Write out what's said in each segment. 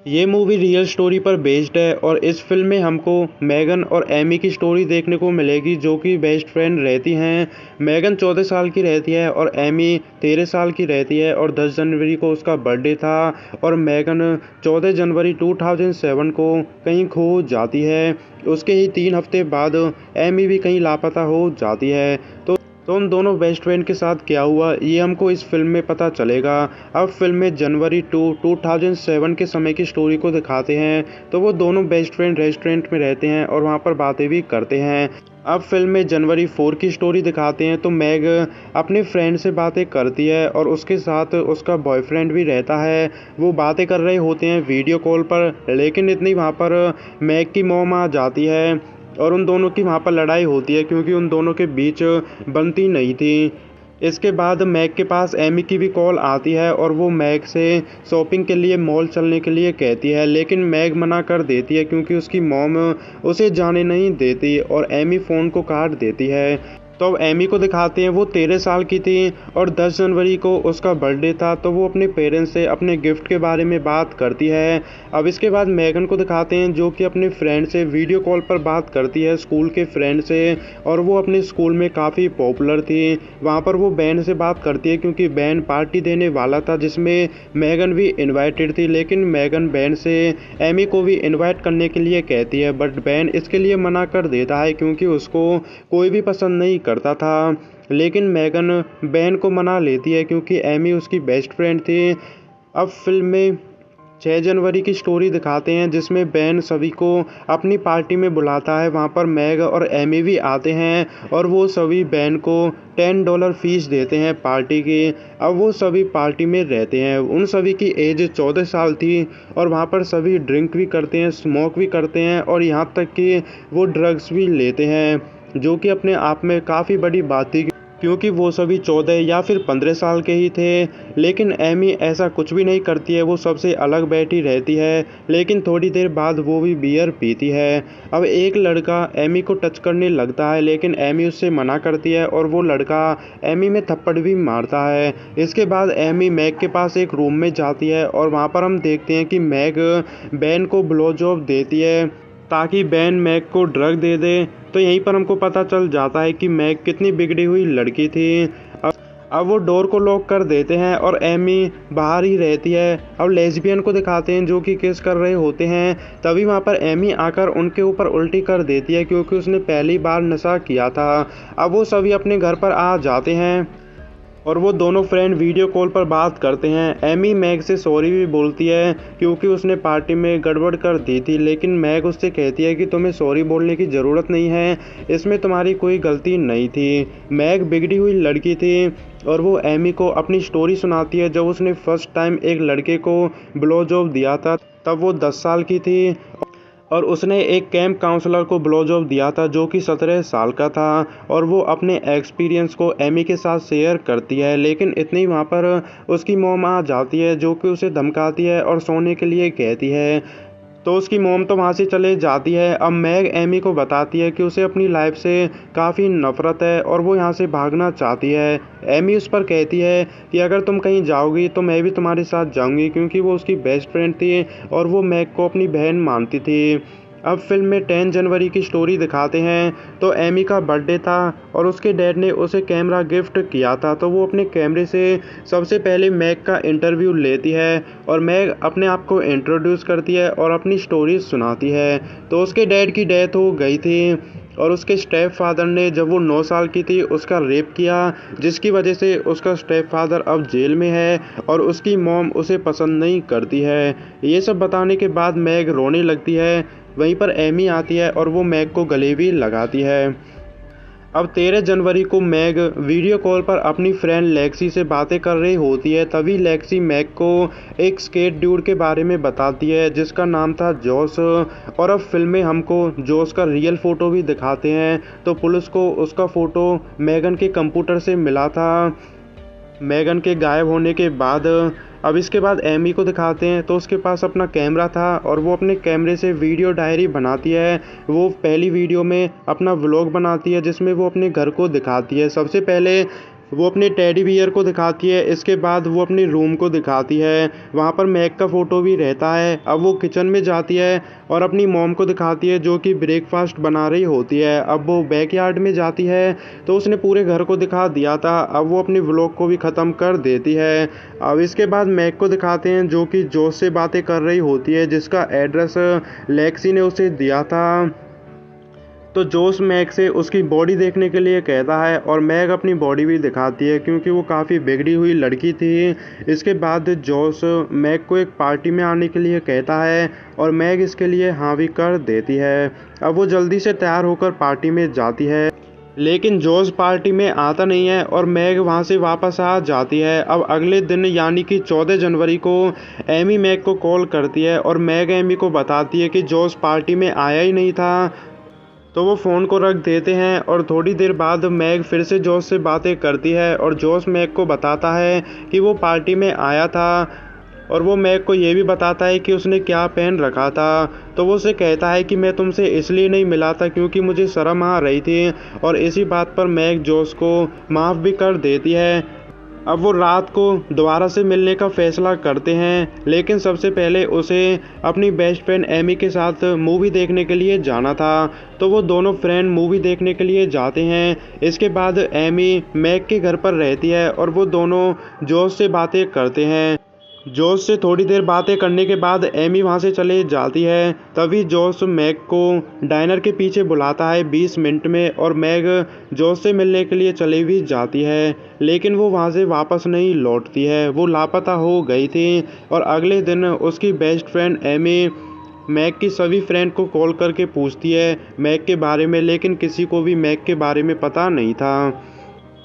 ये movie real story पर based है और इस फिल्म में हमको मेगन और एमी की स्टोरी देखने को मिलेगी, जो कि बेस्ट फ्रेंड रहती हैं। मेगन 14 साल की रहती है और एमी 13 साल की रहती है और 10 जनवरी को उसका बर्थडे था और मेगन 14 जनवरी 2007 को कहीं खो जाती है। उसके ही 3 हफ्ते बाद एमी भी कहीं लापता हो जाती है। तो उन दोनों बेस्ट फ्रेंड के साथ क्या हुआ ये हमको इस फिल्म में पता चलेगा। अब फिल्म में जनवरी 2007 के समय की स्टोरी को दिखाते हैं। तो वो दोनों बेस्ट फ्रेंड रेस्टोरेंट में रहते हैं और वहाँ पर बातें भी करते हैं। अब फिल्म में जनवरी 4 की स्टोरी दिखाते हैं। तो मैग अपने फ्रेंड से बातें करती है और उसके साथ उसका बॉयफ्रेंड भी रहता है। वो बातें कर रहे होते हैं वीडियो कॉल पर, लेकिन इतनी वहाँ पर मैग की मॉम आ जाती है और उन दोनों की वहाँ पर लड़ाई होती है, क्योंकि उन दोनों के बीच बनती नहीं थी। इसके बाद मैग के पास एमी की भी कॉल आती है और वो मैग से शॉपिंग के लिए मॉल चलने के लिए कहती है, लेकिन मैग मना कर देती है क्योंकि उसकी मॉम उसे जाने नहीं देती और एमी फ़ोन को काट देती है। तो अब एमी को दिखाते हैं। वो 13 साल की थी और 10 जनवरी को उसका बर्थडे था। तो वो अपने पेरेंट्स से अपने गिफ्ट के बारे में बात करती है। अब इसके बाद मेगन को दिखाते हैं, जो कि अपने फ्रेंड से वीडियो कॉल पर बात करती है, स्कूल के फ्रेंड से। और वो अपने स्कूल में काफ़ी पॉपुलर थी। वहाँ पर वो बैन से बात करती है क्योंकि बैन पार्टी देने वाला था जिसमें मेगन भी इनवाइटेड थी, लेकिन मेगन बैन से एमी को भी इनवाइट करने के लिए कहती है, बट बैन इसके लिए मना कर देता है क्योंकि उसको कोई भी पसंद नहीं करता था। लेकिन मेगन बैन को मना लेती है क्योंकि एमी उसकी बेस्ट फ्रेंड थी। अब फिल्म में 6 जनवरी की स्टोरी दिखाते हैं, जिसमें बैन सभी को अपनी पार्टी में बुलाता है। वहाँ पर मैग और एमी भी आते हैं और वो सभी बैन को $10 फीस देते हैं पार्टी की। अब वो सभी पार्टी में रहते हैं। उन सभी की एज 14 साल थी और वहाँ पर सभी ड्रिंक भी करते हैं, स्मोक भी करते हैं और यहाँ तक कि वो ड्रग्स भी लेते हैं, जो कि अपने आप में काफ़ी बड़ी बात थी क्योंकि वो सभी 14 या फिर 15 साल के ही थे। लेकिन एमी ऐसा कुछ भी नहीं करती है, वो सबसे अलग बैठी रहती है। लेकिन थोड़ी देर बाद वो भी बियर पीती है। अब एक लड़का एमी को टच करने लगता है, लेकिन एमी उससे मना करती है और वो लड़का एमी में थप्पड़ भी मारता है। इसके बाद एमी मैग के पास एक रूम में जाती है और वहाँ पर हम देखते हैं कि मैग बैन को ब्लो जॉब देती है ताकि बैन मैग को ड्रग दे दे। तो यहीं पर हमको पता चल जाता है कि मैग कितनी बिगड़ी हुई लड़की थी। अब वो डोर को लॉक कर देते हैं और एमी बाहर ही रहती है। अब लेस्बियन को दिखाते हैं जो कि किस कर रहे होते हैं। तभी वहाँ पर एमी आकर उनके ऊपर उल्टी कर देती है क्योंकि उसने पहली बार नशा किया था। अब वो सभी अपने घर पर आ जाते हैं और वो दोनों फ्रेंड वीडियो कॉल पर बात करते हैं। एमी मैग से सॉरी भी बोलती है क्योंकि उसने पार्टी में गड़बड़ कर दी थी, लेकिन मैग उससे कहती है कि तुम्हें सॉरी बोलने की ज़रूरत नहीं है, इसमें तुम्हारी कोई गलती नहीं थी। मैग बिगड़ी हुई लड़की थी और वो एमी को अपनी स्टोरी सुनाती है। जब उसने फर्स्ट टाइम एक लड़के को ब्लो जॉब दिया था तब वो 10 साल की थी और उसने एक कैंप काउंसलर को ब्लो जॉब दिया था जो कि 17 साल का था। और वो अपने एक्सपीरियंस को एमी के साथ शेयर करती है, लेकिन इतनी वहाँ पर उसकी मॉम आ जाती है जो कि उसे धमकाती है और सोने के लिए कहती है। तो उसकी मॉम तो वहाँ से चले जाती है। अब मैग एमी को बताती है कि उसे अपनी लाइफ से काफ़ी नफरत है और वो यहाँ से भागना चाहती है। एमी उस पर कहती है कि अगर तुम कहीं जाओगी तो मैं भी तुम्हारे साथ जाऊंगी, क्योंकि वो उसकी बेस्ट फ्रेंड थी और वो मैग को अपनी बहन मानती थी। अब फिल्म में 10 जनवरी की स्टोरी दिखाते हैं। तो एमी का बर्थडे था और उसके डैड ने उसे कैमरा गिफ्ट किया था। तो वो अपने कैमरे से सबसे पहले मैग का इंटरव्यू लेती है और मैग अपने आप को इंट्रोड्यूस करती है और अपनी स्टोरी सुनाती है। तो उसके डैड की डेथ हो गई थी और उसके स्टेप फादर ने जब वो 9 साल की थी उसका रेप किया, जिसकी वजह से उसका स्टेप फादर अब जेल में है और उसकी मॉम उसे पसंद नहीं करती है। ये सब बताने के बाद मैग रोने लगती है। वहीं पर एमी आती है और वो मैग को गले भी लगाती है। अब 13 जनवरी को मैग वीडियो कॉल पर अपनी फ्रेंड लेक्सी से बातें कर रही होती है। तभी लेक्सी मैग को एक स्केट ड्यूड के बारे में बताती है जिसका नाम था जॉस। और अब फिल्म में हमको जॉस का रियल फ़ोटो भी दिखाते हैं। तो पुलिस को उसका फ़ोटो मैगन के कंप्यूटर से मिला था मैगन के गायब होने के बाद। अब इसके बाद एमी को दिखाते हैं। तो उसके पास अपना कैमरा था और वो अपने कैमरे से वीडियो डायरी बनाती है। वो पहली वीडियो में अपना व्लॉग बनाती है जिसमें वो अपने घर को दिखाती है। सबसे पहले वो अपने टेडी बियर को दिखाती है। इसके बाद वो अपने रूम को दिखाती है, वहाँ पर मैग का फ़ोटो भी रहता है। अब वो किचन में जाती है और अपनी मॉम को दिखाती है जो कि ब्रेकफास्ट बना रही होती है। अब वो बैकयार्ड में जाती है तो उसने पूरे घर को दिखा दिया था। अब वो अपनी व्लॉग को भी ख़त्म कर देती है। अब इसके बाद मैग को दिखाते हैं जो कि जोश से बातें कर रही होती है, जिसका एड्रेस लेक्सी ने उसे दिया था। तो जोश मैग से उसकी बॉडी देखने के लिए कहता है और मैग अपनी बॉडी भी दिखाती है क्योंकि वो काफ़ी बिगड़ी हुई लड़की थी। इसके बाद जोश मैग को एक पार्टी में आने के लिए कहता है और मैग इसके लिए हाँ भी कर देती है। अब वो जल्दी से तैयार होकर पार्टी में जाती है, लेकिन जोश पार्टी में आता नहीं है और मैग वहाँ से वापस आ जाती है। अब अगले दिन यानी कि 14 जनवरी को एमी मैग को कॉल करती है और मैग एमी को बताती है कि जोश पार्टी में आया ही नहीं था। तो वो फ़ोन को रख देते हैं और थोड़ी देर बाद मैग फिर से जोश से बातें करती है और जोश मैग को बताता है कि वो पार्टी में आया था और वो मैग को ये भी बताता है कि उसने क्या पहन रखा था। तो वो उसे कहता है कि मैं तुमसे इसलिए नहीं मिला था क्योंकि मुझे शर्म आ रही थी, और इसी बात पर मैग जोश को माफ़ भी कर देती है। अब वो रात को दोबारा से मिलने का फैसला करते हैं, लेकिन सबसे पहले उसे अपनी बेस्ट फ्रेंड एमी के साथ मूवी देखने के लिए जाना था। तो वो दोनों फ्रेंड मूवी देखने के लिए जाते हैं। इसके बाद एमी मैग के घर पर रहती है और वो दोनों जोश से बातें करते हैं। जोश से थोड़ी देर बातें करने के बाद एमी वहाँ से चले जाती है। तभी जोश मैग को डाइनर के पीछे बुलाता है 20 मिनट में, और मैग जोश से मिलने के लिए चली भी जाती है, लेकिन वो वहाँ से वापस नहीं लौटती है। वो लापता हो गई थी। और अगले दिन उसकी बेस्ट फ्रेंड एमी मैग की सभी फ्रेंड को कॉल करके पूछती है मैग के बारे में, लेकिन किसी को भी मैग के बारे में पता नहीं था।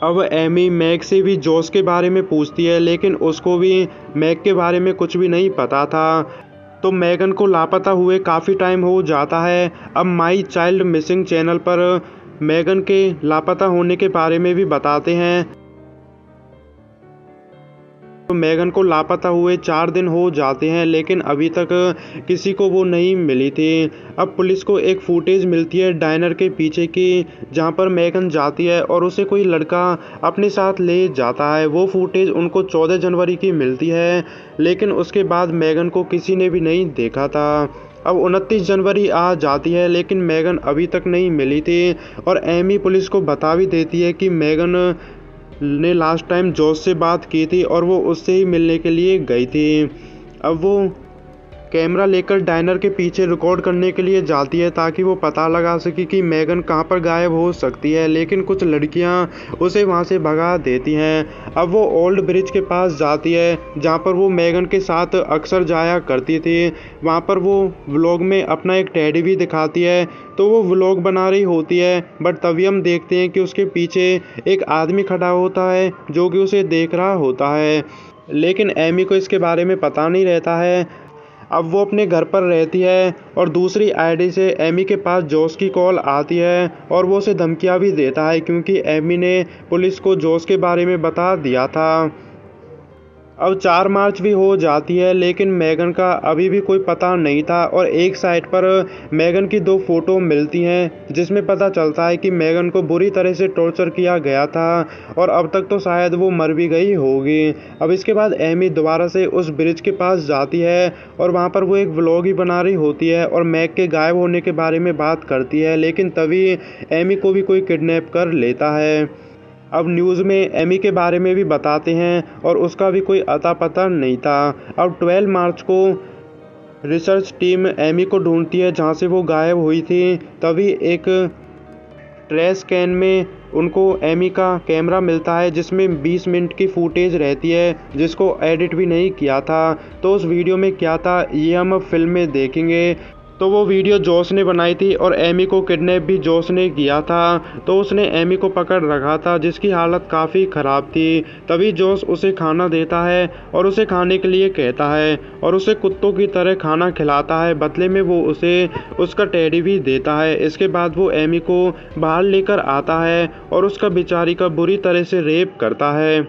अब एमी मैग से भी जोश के बारे में पूछती है, लेकिन उसको भी मैग के बारे में कुछ भी नहीं पता था। तो मैगन को लापता हुए काफ़ी टाइम हो जाता है। अब माई चाइल्ड मिसिंग चैनल पर मैगन के लापता होने के बारे में भी बताते हैं। तो मैगन को लापता हुए 4 दिन हो जाते हैं, लेकिन अभी तक किसी को वो नहीं मिली थी। अब पुलिस को एक फुटेज मिलती है डाइनर के पीछे की, जहाँ पर मैगन जाती है और उसे कोई लड़का अपने साथ ले जाता है। वो फुटेज उनको 14 जनवरी की मिलती है, लेकिन उसके बाद मैगन को किसी ने भी नहीं देखा था। अब 29 जनवरी आ जाती है, लेकिन मैगन अभी तक नहीं मिली थी, और एमी पुलिस को बता भी देती है कि मैगन ने लास्ट टाइम जोश से बात की थी और वो उससे ही मिलने के लिए गई थी। अब वो कैमरा लेकर डाइनर के पीछे रिकॉर्ड करने के लिए जाती है ताकि वो पता लगा सके कि मैगन कहाँ पर गायब हो सकती है, लेकिन कुछ लड़कियां उसे वहाँ से भगा देती हैं। अब वो ओल्ड ब्रिज के पास जाती है जहाँ पर वो मैगन के साथ अक्सर जाया करती थी। वहाँ पर वो व्लॉग में अपना एक टेडी भी दिखाती है। तो वो व्लॉग बना रही होती है, बट तभी हम देखते हैं कि उसके पीछे एक आदमी खड़ा होता है जो कि उसे देख रहा होता है, लेकिन एमी को इसके बारे में पता नहीं रहता है। अब वो अपने घर पर रहती है और दूसरी आईडी से एमी के पास जोश की कॉल आती है और वो उसे धमकियां भी देता है क्योंकि एमी ने पुलिस को जोश के बारे में बता दिया था। अब 4 मार्च भी हो जाती है, लेकिन मैगन का अभी भी कोई पता नहीं था, और एक साइट पर मैगन की 2 फोटो मिलती हैं जिसमें पता चलता है कि मैगन को बुरी तरह से टॉर्चर किया गया था और अब तक तो शायद वो मर भी गई होगी। अब इसके बाद एमी दोबारा से उस ब्रिज के पास जाती है और वहाँ पर वो एक व्लॉग ही बना रही होती है और मैग के गायब होने के बारे में बात करती है, लेकिन तभी एमी को भी कोई किडनैप कर लेता है। अब न्यूज़ में एमी के बारे में भी बताते हैं और उसका भी कोई अता पता नहीं था। अब 12 मार्च को रिसर्च टीम एमी को ढूंढती है जहां से वो गायब हुई थी। तभी एक ट्रैश कैन में उनको एमी का कैमरा मिलता है जिसमें 20 मिनट की फुटेज रहती है जिसको एडिट भी नहीं किया था। तो उस वीडियो में क्या था ये हम अब फिल्म में देखेंगे। तो वो वीडियो जोश ने बनाई थी और एमी को किडनैप भी जोश ने किया था। तो उसने एमी को पकड़ रखा था जिसकी हालत काफ़ी ख़राब थी। तभी जोश उसे खाना देता है और उसे खाने के लिए कहता है और उसे कुत्तों की तरह खाना खिलाता है। बदले में वो उसे उसका टेडी भी देता है। इसके बाद वो एमी को बाहर लेकर आता है और उसका बेचारी का बुरी तरह से रेप करता है।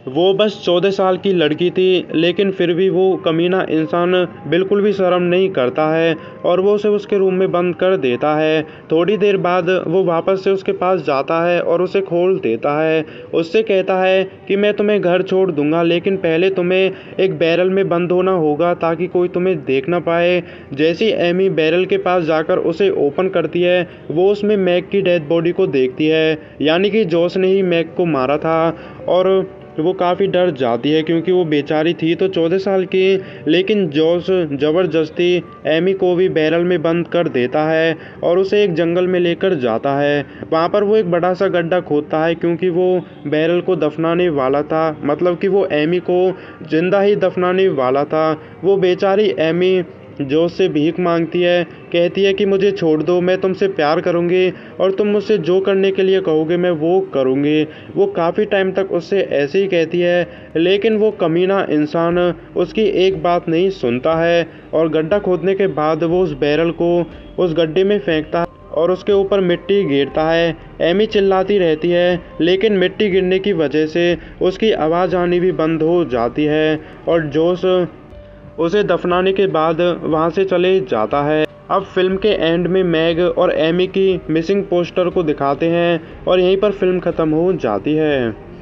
वो बस 14 साल की लड़की थी, लेकिन फिर भी वो कमीना इंसान बिल्कुल भी शर्म नहीं करता है और वो उसे उसके रूम में बंद कर देता है। थोड़ी देर बाद वो वापस से उसके पास जाता है और उसे खोल देता है। उससे कहता है कि मैं तुम्हें घर छोड़ दूंगा, लेकिन पहले तुम्हें एक बैरल में बंद होना होगा ताकि कोई तुम्हें देख ना पाए। जैसी एमी बैरल के पास जाकर उसे ओपन करती है, वो उसमें मैग की डेड बॉडी को देखती है, यानी कि जॉस ने ही मैग को मारा था। और वो काफ़ी डर जाती है क्योंकि वो बेचारी थी तो 14 साल की, लेकिन जॉस ज़बरदस्ती एमी को भी बैरल में बंद कर देता है और उसे एक जंगल में लेकर जाता है। वहाँ पर वो एक बड़ा सा गड्ढा खोदता है क्योंकि वो बैरल को दफनाने वाला था, मतलब कि वो एमी को जिंदा ही दफनाने वाला था। वो बेचारी एमी जोश से भीख मांगती है, कहती है कि मुझे छोड़ दो, मैं तुमसे प्यार करूँगी और तुम मुझसे जो करने के लिए कहोगे मैं वो करूँगी। वो काफ़ी टाइम तक उससे ऐसे ही कहती है, लेकिन वो कमीना इंसान उसकी एक बात नहीं सुनता है और गड्ढा खोदने के बाद वो उस बैरल को उस गड्ढे में फेंकता है और उसके ऊपर मिट्टी गिरता है। एमी चिल्लाती रहती है, लेकिन मिट्टी गिरने की वजह से उसकी आवाज़ आनी भी बंद हो जाती है और जोश उसे दफनाने के बाद वहां से चले जाता है। अब फिल्म के एंड में मैग और एमी की मिसिंग पोस्टर को दिखाते हैं और यहीं पर फिल्म ख़त्म हो जाती है।